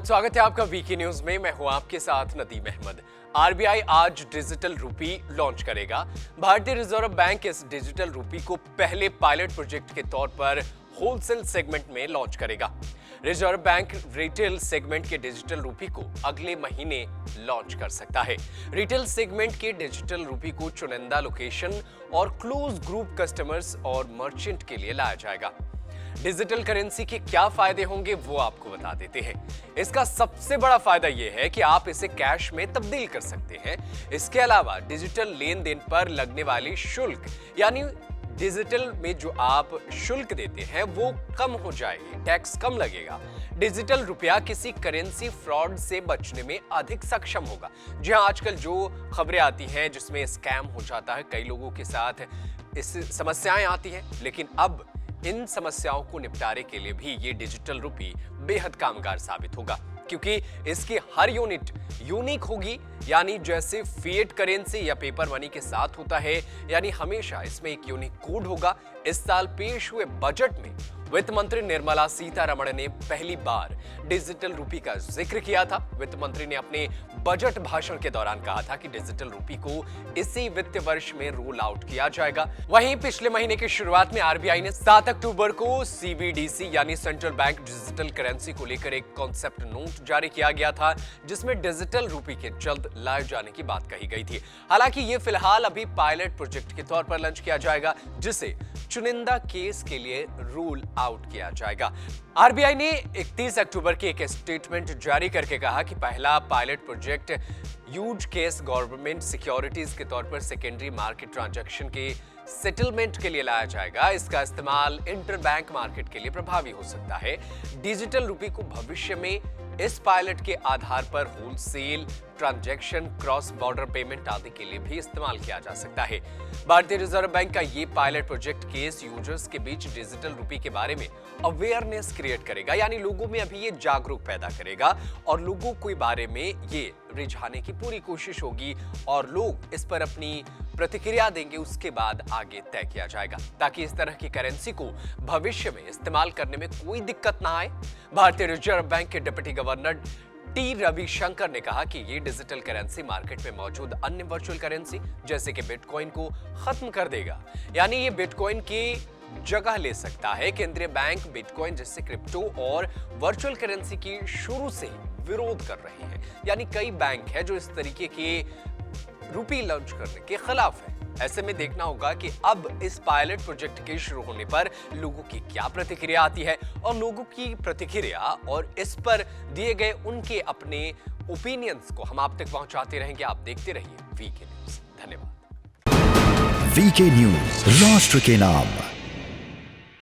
बहुत स्वागत है आपका वीके न्यूज में। मैं हूं आपके साथ नदीम अहमद। आरबीआई आज डिजिटल रूपी लॉन्च करेगा। भारतीय रिजर्व बैंक इस डिजिटल रूपी को पहले पायलट प्रोजेक्ट के तौर पर होलसेल सेगमेंट में लॉन्च करेगा। रिजर्व बैंक रिटेल सेगमेंट के डिजिटल रूपी को अगले महीने लॉन्च कर सकता है। रिटेल सेगमेंट के डिजिटल रूपी को चुनिंदा लोकेशन और क्लोज ग्रुप कस्टमर्स और मर्चेंट के लिए लाया जाएगा। डिजिटल करेंसी के क्या फायदे होंगे वो आपको बता देते हैं। इसका सबसे बड़ा फायदा यह है कि आप इसे कैश में तब्दील कर सकते हैं। इसके अलावा डिजिटल लेन देन पर लगने वाली शुल्क यानी डिजिटल में जो आप शुल्क देते हैं वो कम हो जाएगी, टैक्स कम लगेगा। डिजिटल रुपया किसी करेंसी फ्रॉड से बचने में अधिक सक्षम होगा। जी हाँ, आजकल जो खबरें आती हैं जिसमें स्कैम हो जाता है, कई लोगों के साथ इस समस्याएं आती हैं, लेकिन अब इन समस्याओं को निपटारे के लिए भी ये डिजिटल रूपी बेहद कामगार साबित होगा, क्योंकि इसकी हर यूनिट यूनिक होगी। यानी जैसे फिएट करेंसी या पेपर मनी के साथ होता है, यानी हमेशा इसमें एक यूनिक कोड होगा। इस साल पेश हुए बजट में वित्त मंत्री निर्मला सीतारमण ने पहली बार डिजिटल रूपी का जिक्र किया था। वित्त मंत्री ने अपने बजट भाषण के दौरान कहा था कि डिजिटल रूपी को इसी वित्त वर्ष में रोल आउट किया जाएगा। वहीं पिछले महीने की शुरुआत में आरबीआई ने 7 अक्टूबर को सीबीडीसी यानी सेंट्रल बैंक डिजिटल करेंसी को लेकर एक कॉन्सेप्ट नोट जारी किया गया था, जिसमें डिजिटल रूपी के जल्द लाए जाने की बात कही गई थी। हालांकि ये फिलहाल अभी पायलट प्रोजेक्ट के तौर पर लॉन्च किया जाएगा, जिसे चुनिंदा केस के लिए रूल आउट किया जाएगा। आरबीआई ने 31 अक्टूबर की एक स्टेटमेंट जारी करके कहा कि पहला pilot project use case government securities के तौर पर सेकेंडरी मार्केट ट्रांजैक्शन के सेटलमेंट के लिए लाया जाएगा। इसका इस्तेमाल इंटर बैंक मार्केट के लिए प्रभावी हो सकता है। डिजिटल रूपी को भविष्य में इस पायलट के आधार पर wholesale transaction, cross border payment आदि के लिए भी इस्तेमाल किया जा सकता है। भारतीय रिजर्व बैंक का ये पायलट प्रोजेक्ट केस यूजर्स के बीच डिजिटल रूपी के बारे में अवेयरनेस क्रिएट करेगा, यानी लोगों में अभी ये जागरूक पैदा करेगा और लोगों के बारे में ये रिझाने की पूरी कोशिश होगी और लोग इस पर अपनी प्रतिक्रिया देंगे। उसके बाद आगे तय किया जाएगा ताकि इस तरह की करेंसी को भविष्य में इस्तेमाल करने में कोई दिक्कत ना आए। भारतीय रिजर्व बैंक के डिप्टी गवर्नर टी रविशंकर ने कहा कि ये डिजिटल करेंसी मार्केट में मौजूद अन्य वर्चुअल करेंसी जैसे कि बिटकॉइन को खत्म कर देगा, यानी ये बिटकॉइन की जगह ले सकता है। केंद्रीय बैंक बिटकॉइन जैसे क्रिप्टो और वर्चुअल करेंसी की शुरू से ही विरोध कर रहे हैं, यानी कई बैंक है जो इस तरीके के रूपी लॉन्च करने के खिलाफ है। ऐसे में देखना होगा कि अब इस पायलट प्रोजेक्ट के शुरू होने पर लोगों की क्या प्रतिक्रिया आती है और लोगों की प्रतिक्रिया और इस पर दिए गए उनके अपने ओपिनियंस को हम आप तक पहुंचाते रहेंगे। आप देखते रहिए वीके न्यूज। धन्यवाद। वीके न्यूज, राष्ट्र के नाम।